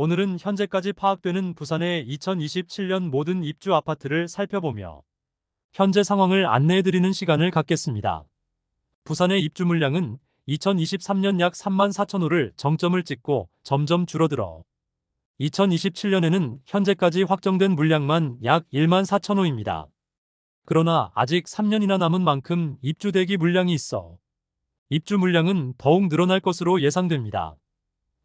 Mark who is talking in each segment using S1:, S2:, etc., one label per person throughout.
S1: 오늘은 현재까지 파악되는 부산의 2027년 모든 입주 아파트를 살펴보며 현재 상황을 안내해드리는 시간을 갖겠습니다. 부산의 입주 물량은 2023년 약 3만 4천 호를 정점을 찍고 점점 줄어들어 2027년에는 현재까지 확정된 물량만 약 1만 4천 호입니다. 그러나 아직 3년이나 남은 만큼 입주 대기 물량이 있어 입주 물량은 더욱 늘어날 것으로 예상됩니다.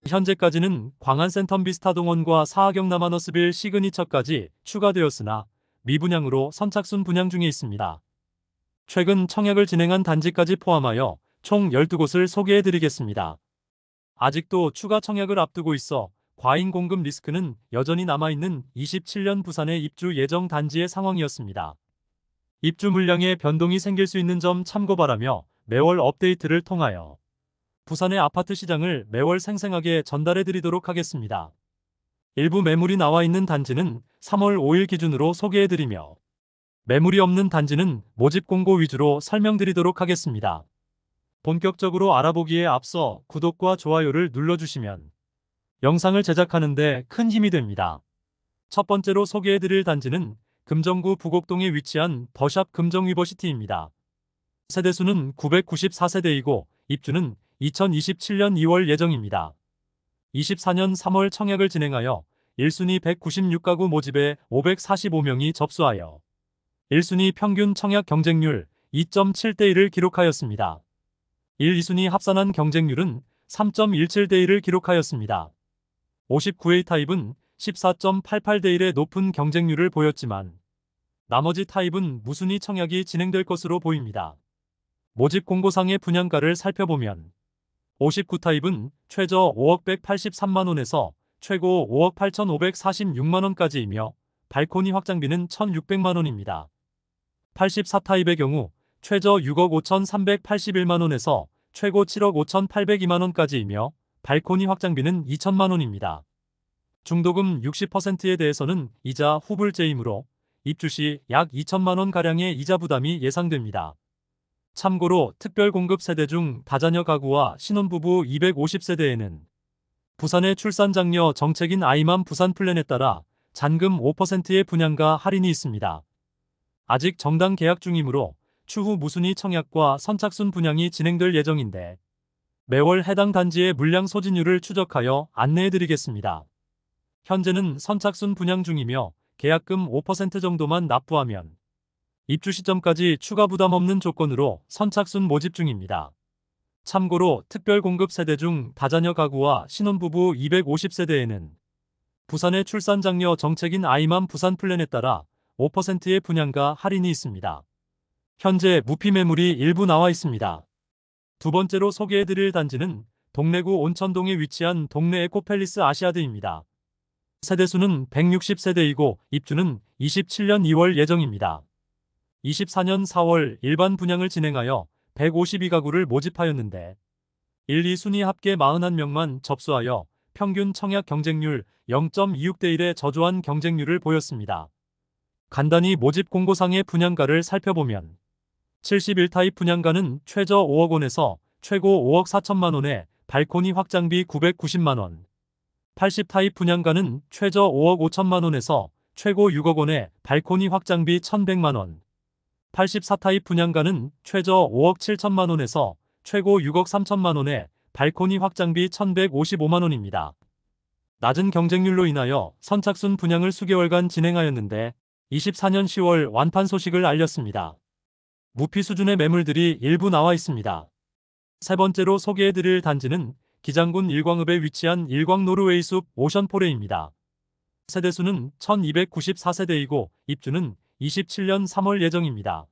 S1: 현재까지는 광안 센텀비스타동원과 사하경 남한어스빌 시그니처까지 추가되었으나 미분양으로 선착순 분양 중에 있습니다. 최근 청약을 진행한 단지까지 포함하여 총 12곳을 소개해드리겠습니다. 아직도 추가 청약을 앞두고 있어 과잉 공급 리스크는 여전히 남아있는 27년 부산의 입주 예정 단지의 상황이었습니다. 입주 물량에 변동이 생길 수 있는 점 참고 바라며 매월 업데이트를 통하여 부산의 아파트 시장을 매월 생생하게 전달해드리도록 하겠습니다. 일부 매물이 나와 있는 단지는 3월 5일 기준으로 소개해드리며 매물이 없는 단지는 모집 공고 위주로 설명드리도록 하겠습니다. 본격적으로 알아보기에 앞서 구독과 좋아요를 눌러주시면 영상을 제작하는 데 큰 힘이 됩니다. 첫 번째로 소개해드릴 단지는 금정구 부곡동에 위치한 더샵 금정위버시티입니다. 세대수는 994세대이고 입주는 2027년 2월 예정입니다. 24년 3월 청약을 진행하여 1순위 196가구 모집에 545명이 접수하여 1순위 평균 청약 경쟁률 2.7대1을 기록하였습니다. 1, 2순위 합산한 경쟁률은 3.17대1을 기록하였습니다. 59A 타입은 14.88대1의 높은 경쟁률을 보였지만 나머지 타입은 무순위 청약이 진행될 것으로 보입니다. 모집 공고상의 분양가를 살펴보면 59 타입은 최저 5억 183만원에서 최고 5억 8,546만원까지이며 발코니 확장비는 1,600만원입니다. 84 타입의 경우 최저 6억 5,381만원에서 최고 7억 5,802만원까지이며 발코니 확장비는 2천만원입니다. 중도금 60%에 대해서는 이자 후불제이므로 입주 시 약 2천만원가량의 이자 부담이 예상됩니다. 참고로 특별공급 세대 중 다자녀 가구와 신혼부부 250세대에는 부산의 출산장려 정책인 아이맘 부산 플랜에 따라 잔금 5%의 분양가 할인이 있습니다. 아직 정당 계약 중이므로 추후 무순위 청약과 선착순 분양이 진행될 예정인데 매월 해당 단지의 물량 소진율을 추적하여 안내해드리겠습니다. 현재는 선착순 분양 중이며 계약금 5% 정도만 납부하면 입주 시점까지 추가 부담 없는 조건으로 선착순 모집 중입니다. 참고로 특별공급 세대 중 다자녀 가구와 신혼부부 250세대에는 부산의 출산장려 정책인 아이맘 부산 플랜에 따라 5%의 분양가 할인이 있습니다. 현재 무피 매물이 일부 나와 있습니다. 두 번째로 소개해드릴 단지는 동래구 온천동에 위치한 동래 에코팰리스 아시아드입니다. 세대수는 160세대이고 입주는 27년 2월 예정입니다. 24년 4월 일반 분양을 진행하여 152가구를 모집하였는데 1, 2순위 합계 41명만 접수하여 평균 청약 경쟁률 0.26대1의 저조한 경쟁률을 보였습니다. 간단히 모집 공고상의 분양가를 살펴보면 71타입 분양가는 최저 5억 원에서 최고 5억 4천만 원에 발코니 확장비 990만원, 80타입 분양가는 최저 5억 5천만 원에서 최고 6억 원에 발코니 확장비 1,100만원, 84타입 분양가는 최저 5억 7천만 원에서 최고 6억 3천만 원에 발코니 확장비 1,155만원입니다. 낮은 경쟁률로 인하여 선착순 분양을 수개월간 진행하였는데 24년 10월 완판 소식을 알렸습니다. 무피 수준의 매물들이 일부 나와 있습니다. 세 번째로 소개해드릴 단지는 기장군 일광읍에 위치한 일광 노르웨이숲 오션포레입니다. 세대수는 1294세대이고 입주는 27년 3월 예정입니다.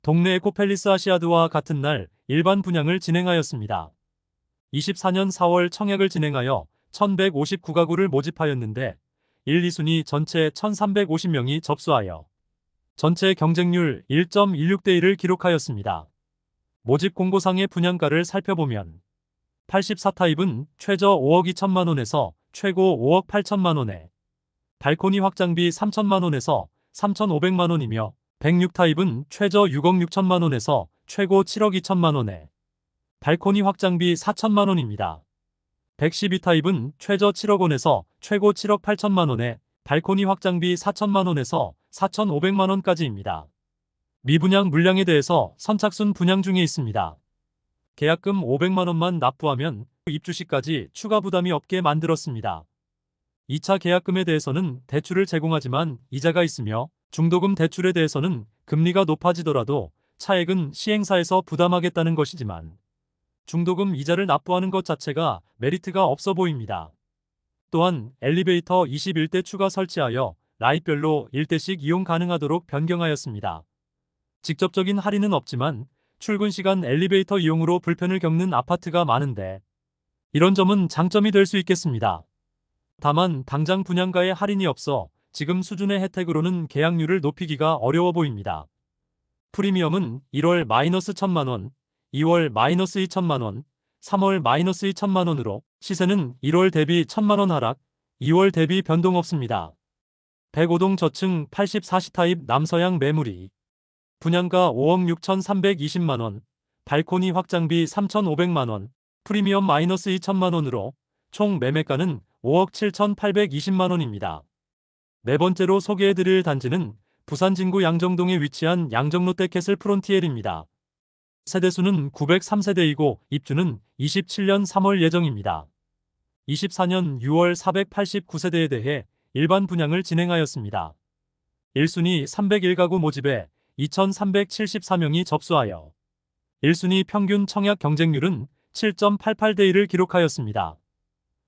S1: 동래 에코팰리스 아시아드와 같은 날 일반 분양을 진행하였습니다. 24년 4월 청약을 진행하여 1159가구를 모집하였는데 1, 2순위 전체 1350명이 접수하여 전체 경쟁률 1.16대1을 기록하였습니다. 모집 공고상의 분양가를 살펴보면 84타입은 최저 5억 2천만 원에서 최고 5억 8천만 원에 발코니 확장비 3천만 원에서 3,500만 원이며 106타입은 최저 6억 6천만 원에서 최고 7억 2천만 원에 발코니 확장비 4천만 원입니다. 112타입은 최저 7억 원에서 최고 7억 8천만 원에 발코니 확장비 4천만 원에서 4,500만 원까지입니다. 미분양 물량에 대해서 선착순 분양 중에 있습니다. 계약금 500만 원만 납부하면 입주 시까지 추가 부담이 없게 만들었습니다. 2차 계약금에 대해서는 대출을 제공하지만 이자가 있으며 중도금 대출에 대해서는 금리가 높아지더라도 차액은 시행사에서 부담하겠다는 것이지만 중도금 이자를 납부하는 것 자체가 메리트가 없어 보입니다. 또한 엘리베이터 21대 추가 설치하여 라인별로 1대씩 이용 가능하도록 변경하였습니다. 직접적인 할인은 없지만 출근 시간 엘리베이터 이용으로 불편을 겪는 아파트가 많은데 이런 점은 장점이 될 수 있겠습니다. 다만 당장 분양가에 할인이 없어 지금 수준의 혜택으로는 계약률을 높이기가 어려워 보입니다. 프리미엄은 1월 -1,000만 원, 2월 -2,000만 원, 3월 -2,000만 원으로 시세는 1월 대비 1,000만 원 하락, 2월 대비 변동 없습니다. 105동 저층 84시 타입 남서양 매물이 분양가 5억 6,320만 원, 발코니 확장비 3,500만 원, 프리미엄 -2,000만 원으로 총 매매가는 5억 7,820만 원입니다. 네 번째로 소개해드릴 단지는 부산 진구 양정동에 위치한 양정롯데캐슬 프론티엘입니다. 세대수는 903세대이고 입주는 27년 3월 예정입니다. 24년 6월 489세대에 대해 일반 분양을 진행하였습니다. 1순위 301가구 모집에 2,374명이 접수하여 1순위 평균 청약 경쟁률은 7.88대 1을 기록하였습니다.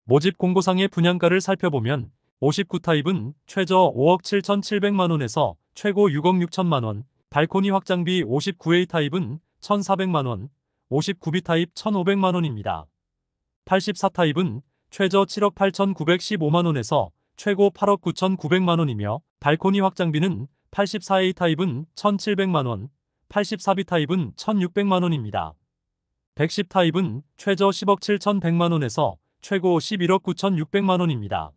S1: 모집 공고상의 분양가를 살펴보면 59타입은 최저 5억 7,700만 원에서 최고 6억 6천만 원, 발코니 확장비 59A 타입은 1,400만 원, 59B 타입 1,500만 원입니다. 84타입은 최저 7억 8,915만 원에서 최고 8억 9,900만 원이며 발코니 확장비는 84A 타입은 1,700만 원, 84B 타입은 1,600만 원입니다. 110타입은 최저 10억 7,100만 원에서 최고 11억 9,600만 원입니다.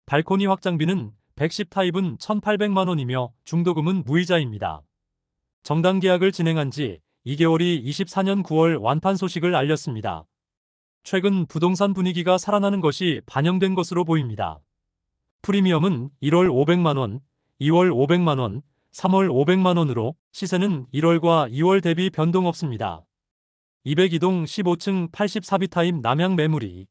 S1: 발코니 확장비는 110타입은 1,800만 원이며 중도금은 무이자입니다. 정당 계약을 진행한 지 2개월이 24년 9월 완판 소식을 알렸습니다. 최근 부동산 분위기가 살아나는 것이 반영된 것으로 보입니다. 프리미엄은 1월 500만 원, 2월 500만 원, 3월 500만 원으로 시세는 1월과 2월 대비 변동 없습니다. 202동 15층 84B 타입 남양 매물이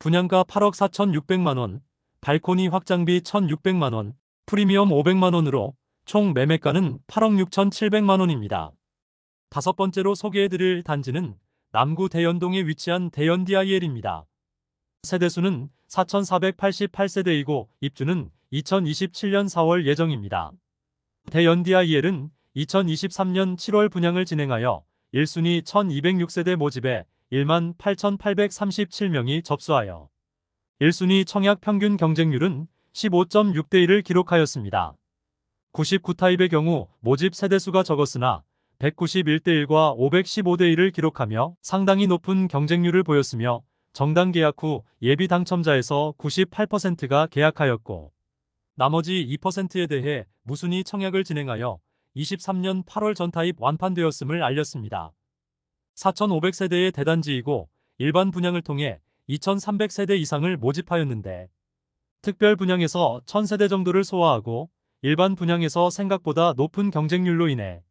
S1: 분양가 8억 4,600만 원, 발코니 확장비 1,600만 원, 프리미엄 500만 원으로 총 매매가는 8억 6,700만 원입니다. 다섯 번째로 소개해드릴 단지는 남구 대연동에 위치한 대연 DIL입니다. 세대수는 4,488세대이고 입주는 2027년 4월 예정입니다. 대연 DIL은 2023년 7월 분양을 진행하여 1순위 1,206세대 모집에 18,837명이 접수하여 1순위 청약 평균 경쟁률은 15.6대 1을 기록하였습니다. 99타입의 경우 모집 세대수가 적었으나 191대 1과 515대 1을 기록하며 상당히 높은 경쟁률을 보였으며 정당 계약 후 예비 당첨자에서 98%가 계약하였고 나머지 2%에 대해 무순위 청약을 진행하여 23년 8월 전타입 완판되었음을 알렸습니다. 4,500세대의 대단지이고 일반 분양을 통해 2,300세대 이상을 모집하였는데 특별 분양에서 1,000세대 정도를 소화하고 일반 분양에서 생각보다 높은 경쟁률로 인해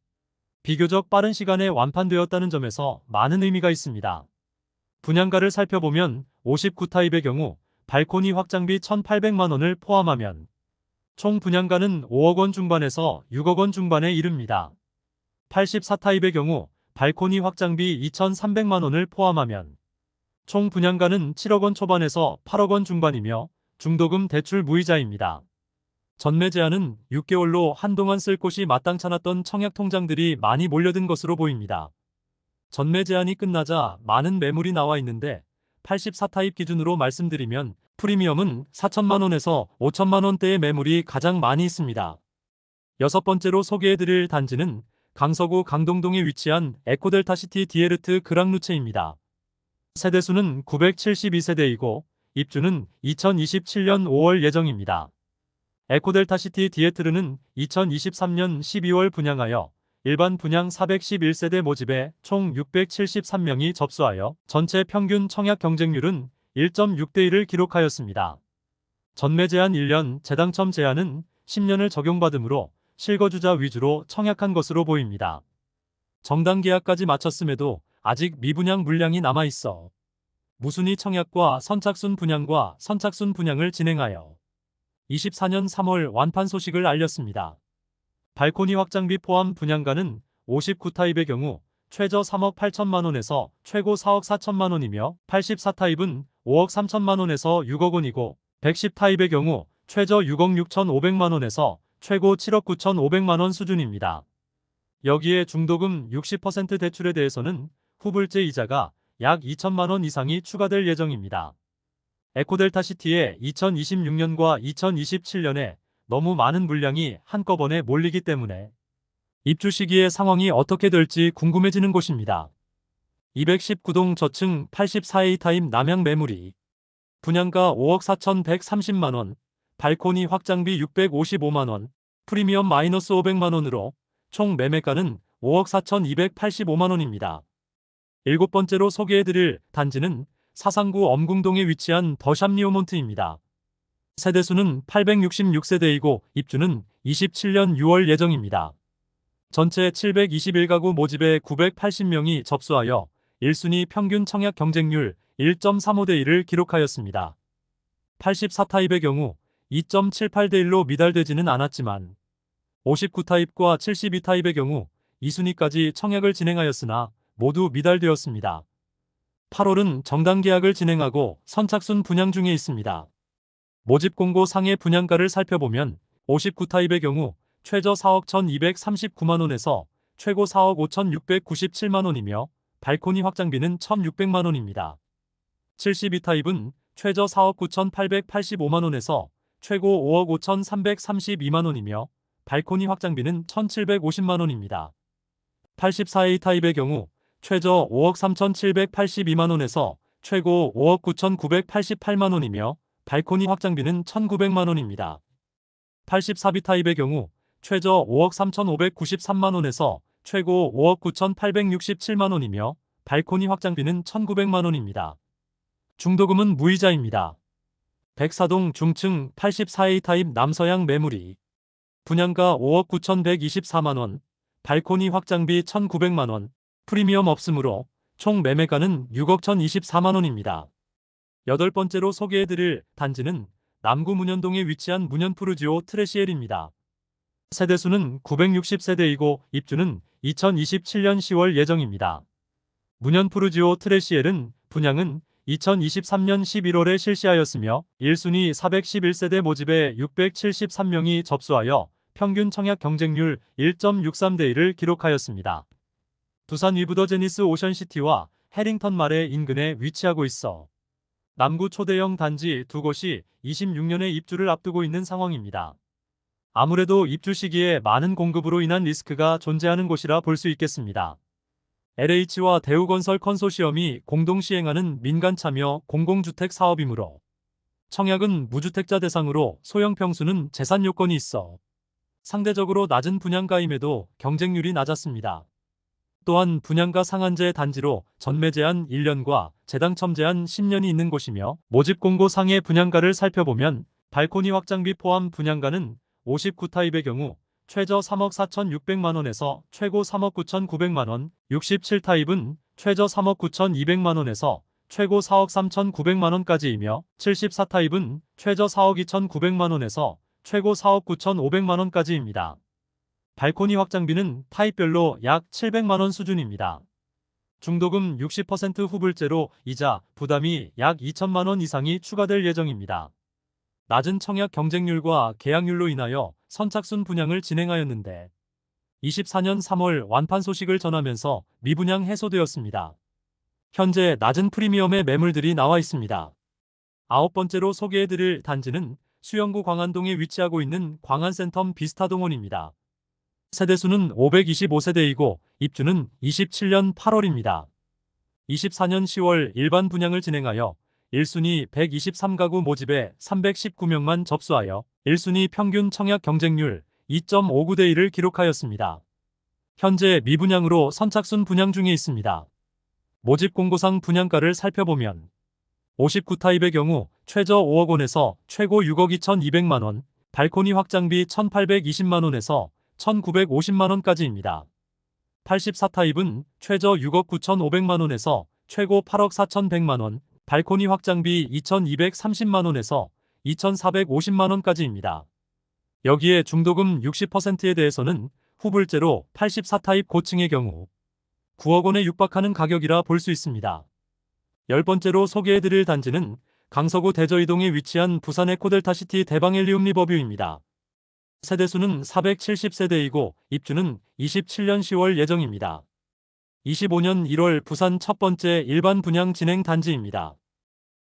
S1: 비교적 빠른 시간에 완판되었다는 점에서 많은 의미가 있습니다. 분양가를 살펴보면 59타입의 경우 발코니 확장비 1,800만 원을 포함하면 총 분양가는 5억 원 중반에서 6억 원 중반에 이릅니다. 84타입의 경우 발코니 확장비 2,300만 원을 포함하면 총 분양가는 7억 원 초반에서 8억 원 중반이며 중도금 대출 무이자입니다. 전매 제한은 6개월로 한동안 쓸 곳이 마땅찮았던 청약 통장들이 많이 몰려든 것으로 보입니다. 전매 제한이 끝나자 많은 매물이 나와 있는데 84타입 기준으로 말씀드리면 프리미엄은 4천만 원에서 5천만 원대의 매물이 가장 많이 있습니다. 여섯 번째로 소개해드릴 단지는 강서구 강동동에 위치한 에코델타시티 디에르트 그랑루체입니다. 세대수는 972세대이고 입주는 2027년 5월 예정입니다. 에코델타시티 디에트르는 2023년 12월 분양하여 일반 분양 411세대 모집에 총 673명이 접수하여 전체 평균 청약 경쟁률은 1.6대 1을 기록하였습니다. 전매 제한 1년, 재당첨 제한은 10년을 적용받으므로 실거주자 위주로 청약한 것으로 보입니다. 정당 계약까지 마쳤음에도 아직 미분양 물량이 남아있어 무순위 청약과 선착순 분양과 선착순 분양을 진행하여 24년 3월 완판 소식을 알렸습니다. 발코니 확장비 포함 분양가는 59타입의 경우 최저 3억 8천만 원에서 최고 4억 4천만 원이며 84타입은 5억 3천만 원에서 6억 원이고 110타입의 경우 최저 6억 6천5백만 원에서 최고 7억 9천5백만 원 수준입니다. 여기에 중도금 60% 대출에 대해서는 후불제 이자가 약 2천만 원 이상이 추가될 예정입니다. 에코델타시티에 2026년과 2027년에 너무 많은 물량이 한꺼번에 몰리기 때문에 입주 시기의 상황이 어떻게 될지 궁금해지는 곳입니다. 219동 저층 84A 타입 남향 매물이 분양가 5억 4,130만 원, 발코니 확장비 655만 원, 프리미엄 마이너스 500만 원으로 총 매매가는 5억 4,285만 원입니다. 7번째로 소개해드릴 단지는 사상구 엄궁동에 위치한 더샵 리오몬트입니다. 세대수는 866세대이고 입주는 27년 6월 예정입니다. 전체 721가구 모집에 980명이 접수하여 1순위 평균 청약 경쟁률 1.35대 1을 기록하였습니다. 84타입의 경우 2.78대 1로 미달되지는 않았지만 59타입과 72타입의 경우 2순위까지 청약을 진행하였으나 모두 미달되었습니다. 8홀은 정당 계약을 진행하고 선착순 분양 중에 있습니다. 모집 공고 상의 분양가를 살펴보면 59타입의 경우 최저 4억 1,239만 원에서 최고 4억 5,697만 원이며 발코니 확장비는 1,600만 원입니다. 72타입은 최저 4억 9,885만 원에서 최고 5억 5,332만 원이며 발코니 확장비는 1,750만 원입니다. 84A 타입의 경우 최저 5억 3,782만 원에서 최고 5억 9,988만 원이며 발코니 확장비는 1,900만 원입니다. 84B 타입의 경우 최저 5억 3,593만 원에서 최고 5억 9,867만 원이며 발코니 확장비는 1,900만 원입니다. 중도금은 무이자입니다. 104동 중층 84A 타입 남서향 매물이 분양가 5억 9,124만 원, 발코니 확장비 1,900만 원, 프리미엄 없으므로 총 매매가는 6억 1,024만 원입니다. 8번째로 소개해드릴 단지는 남구 문현동에 위치한 문현푸르지오 트레시엘입니다. 세대수는 960세대이고 입주는 2027년 10월 예정입니다. 문현푸르지오 트레시엘은 분양은 2023년 11월에 실시하였으며 1순위 411세대 모집에 673명이 접수하여 평균 청약 경쟁률 1.63대 1을 기록하였습니다. 두산 위브더 제니스 오션시티와 해링턴 말의 인근에 위치하고 있어 남구 초대형 단지 두 곳이 26년에 입주를 앞두고 있는 상황입니다. 아무래도 입주 시기에 많은 공급으로 인한 리스크가 존재하는 곳이라 볼 수 있겠습니다. LH와 대우건설 컨소시엄이 공동 시행하는 민간 참여 공공주택 사업이므로 청약은 무주택자 대상으로 소형 평수는 재산 요건이 있어 상대적으로 낮은 분양가임에도 경쟁률이 낮았습니다. 또한 분양가 상한제 단지로 전매 제한 1년과 재당첨 제한 10년이 있는 곳이며 모집 공고 상의 분양가를 살펴보면 발코니 확장비 포함 분양가는 59타입의 경우 최저 3억 4,600만 원에서 최고 3억 9,900만 원, 67타입은 최저 3억 9,200만 원에서 최고 4억 3,900만 원까지이며 74타입은 최저 4억 2,900만 원에서 최고 4억 9,500만 원까지입니다. 발코니 확장비는 타입별로 약 700만 원 수준입니다. 중도금 60% 후불제로 이자 부담이 약 2천만 원 이상이 추가될 예정입니다. 낮은 청약 경쟁률과 계약률로 인하여 선착순 분양을 진행하였는데 24년 3월 완판 소식을 전하면서 미분양 해소되었습니다. 현재 낮은 프리미엄의 매물들이 나와 있습니다. 9번째로 소개해드릴 단지는 수영구 광안동에 위치하고 있는 광안센텀 비스타동원입니다. 세대수는 525세대이고 입주는 27년 8월입니다. 24년 10월 일반 분양을 진행하여 1순위 123가구 모집에 319명만 접수하여 1순위 평균 청약 경쟁률 2.59대 1을 기록하였습니다. 현재 미분양으로 선착순 분양 중에 있습니다. 모집 공고상 분양가를 살펴보면 59타입의 경우 최저 5억 원에서 최고 6억 2,200만 원, 발코니 확장비 1,820만 원에서 1,950만 원까지입니다. 84타입은 최저 6억 9,500만 원에서 최고 8억 4,100만 원, 발코니 확장비 2,230만 원에서 2,450만 원까지입니다. 여기에 중도금 60%에 대해서는 후불제로 84타입 고층의 경우 9억 원에 육박하는 가격이라 볼 수 있습니다. 10번째로 소개해드릴 단지는 강서구 대저이동에 위치한 부산 에코델타시티 대방헬리움 리버뷰입니다. 세대수는 470세대이고 입주는 27년 10월 예정입니다. 25년 1월 부산 첫 번째 일반 분양 진행 단지입니다.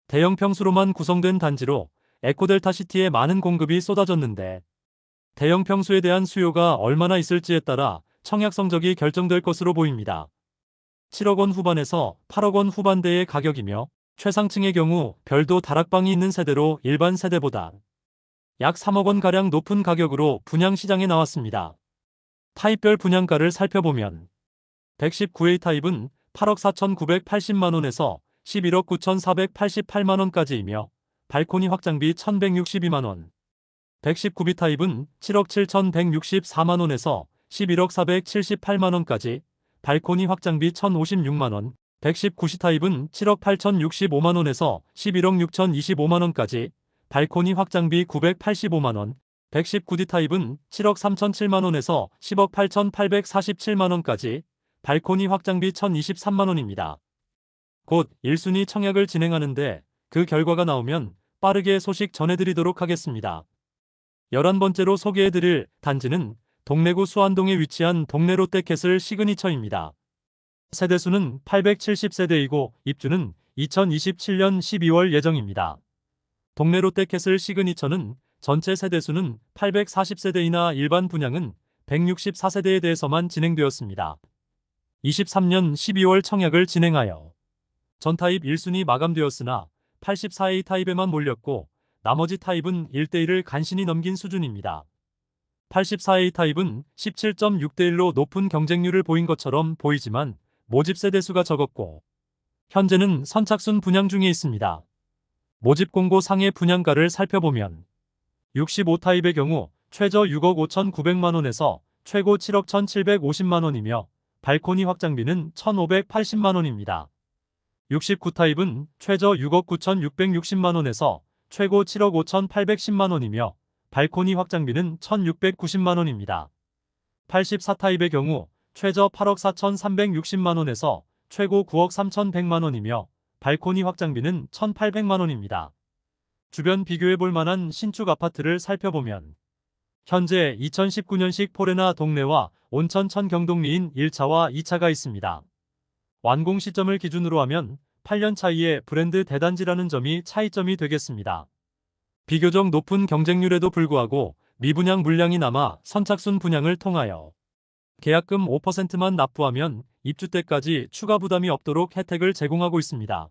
S1: 대형 평수로만 구성된 단지로 에코델타시티에 많은 공급이 쏟아졌는데 대형 평수에 대한 수요가 얼마나 있을지에 따라 청약 성적이 결정될 것으로 보입니다. 7억 원 후반에서 8억 원 후반대의 가격이며 최상층의 경우 별도 다락방이 있는 세대로 일반 세대보다 약 3억 원가량 높은 가격으로 분양시장에 나왔습니다. 타입별 분양가를 살펴보면 119A 타입은 8억 4,980만 원에서 11억 9,488만 원까지이며 발코니 확장비 1,162만 원, 119B 타입은 7억 7,164만 원에서 11억 478만 원까지, 발코니 확장비 1,056만 원, 119C 타입은 7억 8,065만 원에서 11억 6,025만 원까지, 발코니 확장비 985만 원, 119D 타입은 7억 3,007만 원에서 10억 8,847만 원까지, 발코니 확장비 1,023만 원입니다. 곧 1순위 청약을 진행하는데 그 결과가 나오면 빠르게 소식 전해드리도록 하겠습니다. 11번째로 소개해드릴 단지는 동래구 수안동에 위치한 동래 롯데캐슬 시그니처입니다. 세대수는 870세대이고 입주는 2027년 12월 예정입니다. 동래 롯데캐슬 시그니처는 전체 세대수는 840세대이나 일반 분양은 164세대에 대해서만 진행되었습니다. 23년 12월 청약을 진행하여 전타입 1순위 마감되었으나 84A 타입에만 몰렸고 나머지 타입은 1대1을 간신히 넘긴 수준입니다. 84A 타입은 17.6대1로 높은 경쟁률을 보인 것처럼 보이지만 모집 세대수가 적었고 현재는 선착순 분양 중에 있습니다. 모집 공고 상의 분양가를 살펴보면 65타입의 경우 최저 6억 5,900만 원에서 최고 7억 1,750만 원이며 발코니 확장비는 1,580만 원입니다. 69타입은 최저 6억 9,660만 원에서 최고 7억 5,810만 원이며 발코니 확장비는 1,690만 원입니다. 84타입의 경우 최저 8억 4,360만 원에서 최고 9억 3,100만 원이며 발코니 확장비는 1,800만 원입니다. 주변 비교해 볼 만한 신축 아파트를 살펴보면 현재 2019년식 포레나 동래와 온천 천경동리인 1차와 2차가 있습니다. 완공 시점을 기준으로 하면 8년 차이의 브랜드 대단지라는 점이 차이점이 되겠습니다. 비교적 높은 경쟁률에도 불구하고 미분양 물량이 남아 선착순 분양을 통하여 계약금 5%만 납부하면 입주 때까지 추가 부담이 없도록 혜택을 제공하고 있습니다.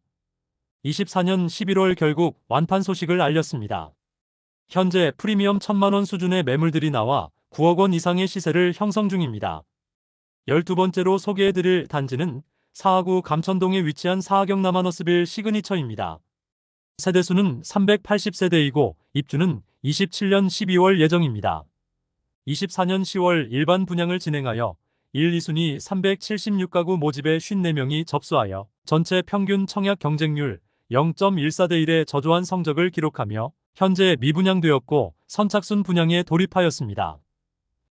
S1: 24년 11월 결국 완판 소식을 알렸습니다. 현재 프리미엄 1,000만 원 수준의 매물들이 나와 9억 원 이상의 시세를 형성 중입니다. 12번째로 소개해드릴 단지는 사하구 감천동에 위치한 사하경 남한허스빌 시그니처입니다. 세대수는 380세대이고 입주는 27년 12월 예정입니다. 24년 10월 일반 분양을 진행하여 1, 2순위 376가구 모집에 54명이 접수하여 전체 평균 청약 경쟁률 0.14대1의 저조한 성적을 기록하며 현재 미분양되었고 선착순 분양에 돌입하였습니다.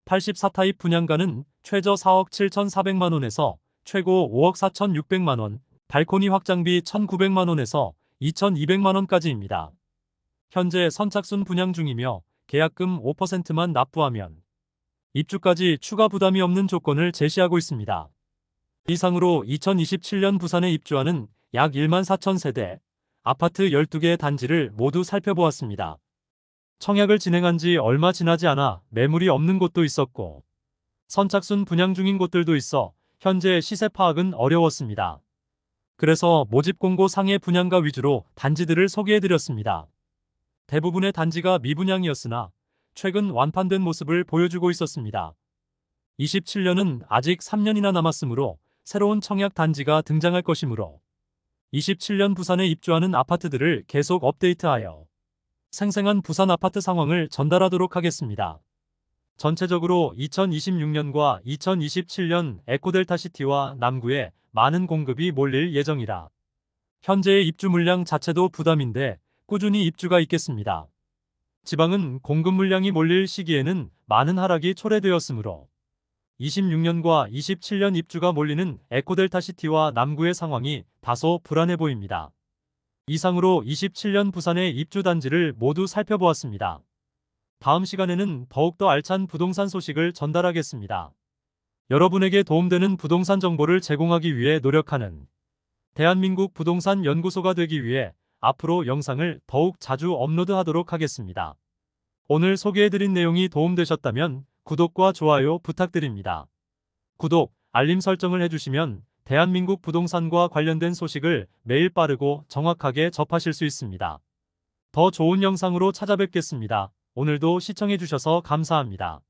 S1: 84타입 분양가는 최저 4억 7,400만 원에서 최고 5억 4,600만 원, 발코니 확장비 1,900만 원에서 2,200만 원까지입니다. 현재 선착순 분양 중이며 계약금 5%만 납부하면 입주까지 추가 부담이 없는 조건을 제시하고 있습니다. 이상으로 2027년 부산에 입주하는 약 1만 4천 세대 아파트 12개 단지를 모두 살펴보았습니다. 청약을 진행한 지 얼마 지나지 않아 매물이 없는 곳도 있었고 선착순 분양 중인 곳들도 있어 현재 시세 파악은 어려웠습니다. 그래서 모집 공고 상의 분양가 위주로 단지들을 소개해드렸습니다. 대부분의 단지가 미분양이었으나 최근 완판된 모습을 보여주고 있었습니다. 27년은 아직 3년이나 남았으므로 새로운 청약 단지가 등장할 것이므로 27년 부산에 입주하는 아파트들을 계속 업데이트하여 생생한 부산 아파트 상황을 전달하도록 하겠습니다. 전체적으로 2026년과 2027년 에코델타시티와 남구에 많은 공급이 몰릴 예정이라 현재의 입주 물량 자체도 부담인데 꾸준히 입주가 있겠습니다. 지방은 공급 물량이 몰릴 시기에는 많은 하락이 초래되었으므로 26년과 27년 입주가 몰리는 에코델타시티와 남구의 상황이 다소 불안해 보입니다. 이상으로 27년 부산의 입주 단지를 모두 살펴보았습니다. 다음 시간에는 더욱더 알찬 부동산 소식을 전달하겠습니다. 여러분에게 도움되는 부동산 정보를 제공하기 위해 노력하는 대한민국 부동산 연구소가 되기 위해 앞으로 영상을 더욱 자주 업로드하도록 하겠습니다. 오늘 소개해드린 내용이 도움되셨다면 구독과 좋아요 부탁드립니다. 구독, 알림 설정을 해주시면 대한민국 부동산과 관련된 소식을 매일 빠르고 정확하게 접하실 수 있습니다. 더 좋은 영상으로 찾아뵙겠습니다. 오늘도 시청해주셔서 감사합니다.